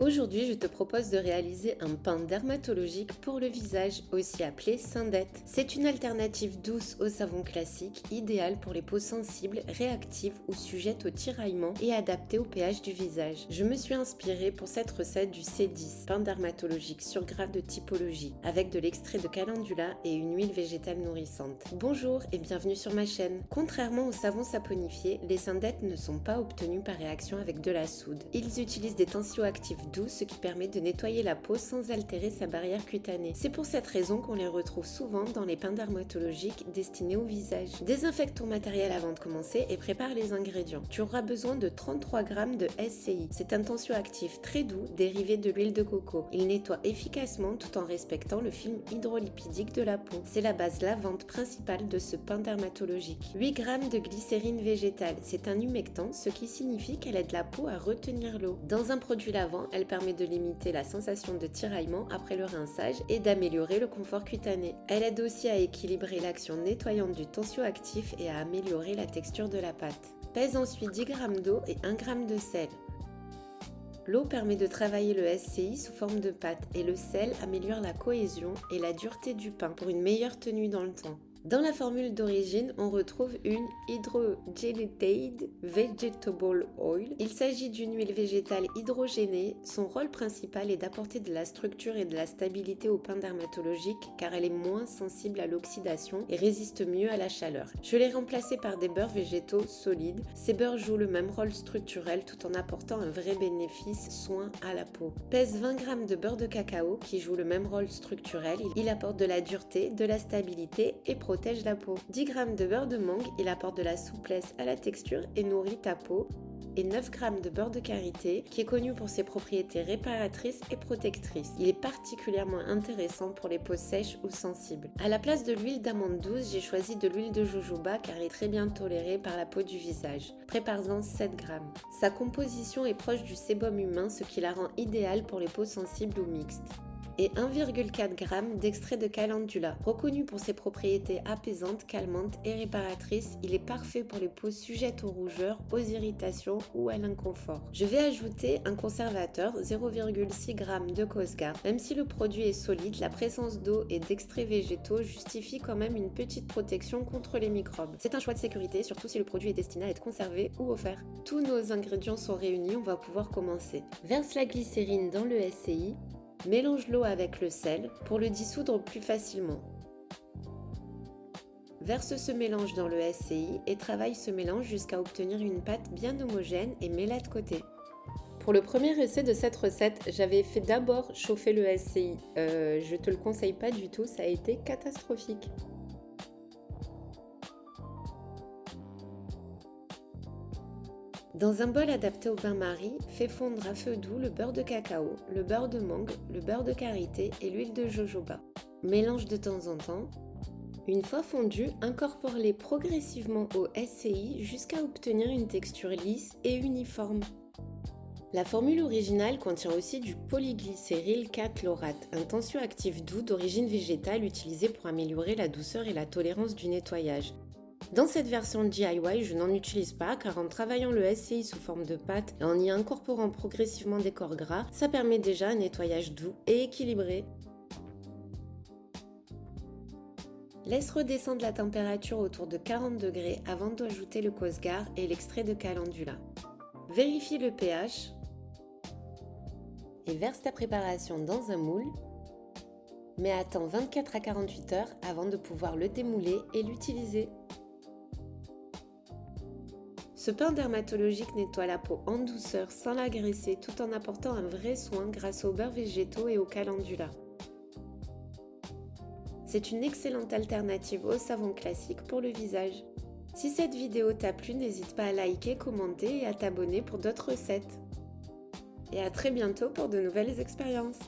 Aujourd'hui, je te propose de réaliser un pain dermatologique pour le visage, aussi appelé Syndette. C'est une alternative douce au savon classique, idéale pour les peaux sensibles, réactives ou sujettes aux tiraillements et adaptée au pH du visage. Je me suis inspirée pour cette recette du C10, pain dermatologique sur grave de typologie, avec de l'extrait de calendula et une huile végétale nourrissante. Bonjour et bienvenue sur ma chaîne. Contrairement au savon saponifié, les Syndettes ne sont pas obtenus par réaction avec de la soude. Ils utilisent des tensioactifs doux, ce qui permet de nettoyer la peau sans altérer sa barrière cutanée. C'est pour cette raison qu'on les retrouve souvent dans les pains dermatologiques destinés au visage. Désinfecte ton matériel avant de commencer et prépare les ingrédients. Tu auras besoin de 33 g de SCI. C'est un tensioactif très doux dérivé de l'huile de coco. Il nettoie efficacement tout en respectant le film hydrolipidique de la peau. C'est la base lavante principale de ce pain dermatologique. 8 g de glycérine végétale. C'est un humectant, ce qui signifie qu'elle aide la peau à retenir l'eau. Dans un produit lavant, elle permet de limiter la sensation de tiraillement après le rinçage et d'améliorer le confort cutané. Elle aide aussi à équilibrer l'action nettoyante du tensioactif et à améliorer la texture de la pâte. Pèse ensuite 10 g d'eau et 1 g de sel. L'eau permet de travailler le SCI sous forme de pâte et le sel améliore la cohésion et la dureté du pain pour une meilleure tenue dans le temps. Dans la formule d'origine, on retrouve une hydrogelated vegetable oil. Il s'agit d'une huile végétale hydrogénée. Son rôle principal est d'apporter de la structure et de la stabilité au pain dermatologique car elle est moins sensible à l'oxydation et résiste mieux à la chaleur. Je l'ai remplacée par des beurres végétaux solides. Ces beurres jouent le même rôle structurel tout en apportant un vrai bénéfice soin à la peau. Pèse 20 g de beurre de cacao qui joue le même rôle structurel. Il apporte de la dureté, de la stabilité et protège la peau. 10 g de beurre de mangue, il apporte de la souplesse à la texture et nourrit ta peau. Et 9 g de beurre de karité, qui est connu pour ses propriétés réparatrices et protectrices. Il est particulièrement intéressant pour les peaux sèches ou sensibles. À la place de l'huile d'amande douce, j'ai choisi de l'huile de jojoba car elle est très bien tolérée par la peau du visage. Prépare-en 7 g. Sa composition est proche du sébum humain, ce qui la rend idéale pour les peaux sensibles ou mixtes. Et 1,4 g d'extrait de calendula. Reconnu pour ses propriétés apaisantes, calmantes et réparatrices, il est parfait pour les peaux sujettes aux rougeurs, aux irritations ou à l'inconfort. Je vais ajouter un conservateur, 0,6 g de Cosgar. Même si le produit est solide, la présence d'eau et d'extraits végétaux justifie quand même une petite protection contre les microbes. C'est un choix de sécurité, surtout si le produit est destiné à être conservé ou offert. Tous nos ingrédients sont réunis, on va pouvoir commencer. Verse la glycérine dans le SCI. Mélange l'eau avec le sel pour le dissoudre plus facilement. Verse ce mélange dans le SCI et travaille ce mélange jusqu'à obtenir une pâte bien homogène et mets-la de côté. Pour le premier essai de cette recette, j'avais fait d'abord chauffer le SCI. Je te le conseille pas du tout, ça a été catastrophique. Dans un bol adapté au bain-marie, fais fondre à feu doux le beurre de cacao, le beurre de mangue, le beurre de karité et l'huile de jojoba. Mélange de temps en temps. Une fois fondu, incorpore-les progressivement au SCI jusqu'à obtenir une texture lisse et uniforme. La formule originale contient aussi du polyglycéryl 4-laurate, un tensioactif doux d'origine végétale utilisé pour améliorer la douceur et la tolérance du nettoyage. Dans cette version DIY, je n'en utilise pas car en travaillant le SCI sous forme de pâte et en y incorporant progressivement des corps gras, ça permet déjà un nettoyage doux et équilibré. Laisse redescendre la température autour de 40 degrés avant d'ajouter le Cosgar et l'extrait de calendula. Vérifie le pH et verse ta préparation dans un moule, mais attends 24 à 48 heures avant de pouvoir le démouler et l'utiliser. Ce pain dermatologique nettoie la peau en douceur sans l'agresser tout en apportant un vrai soin grâce aux beurres végétaux et au calendula. C'est une excellente alternative au savon classique pour le visage. Si cette vidéo t'a plu, n'hésite pas à liker, commenter et à t'abonner pour d'autres recettes. Et à très bientôt pour de nouvelles expériences.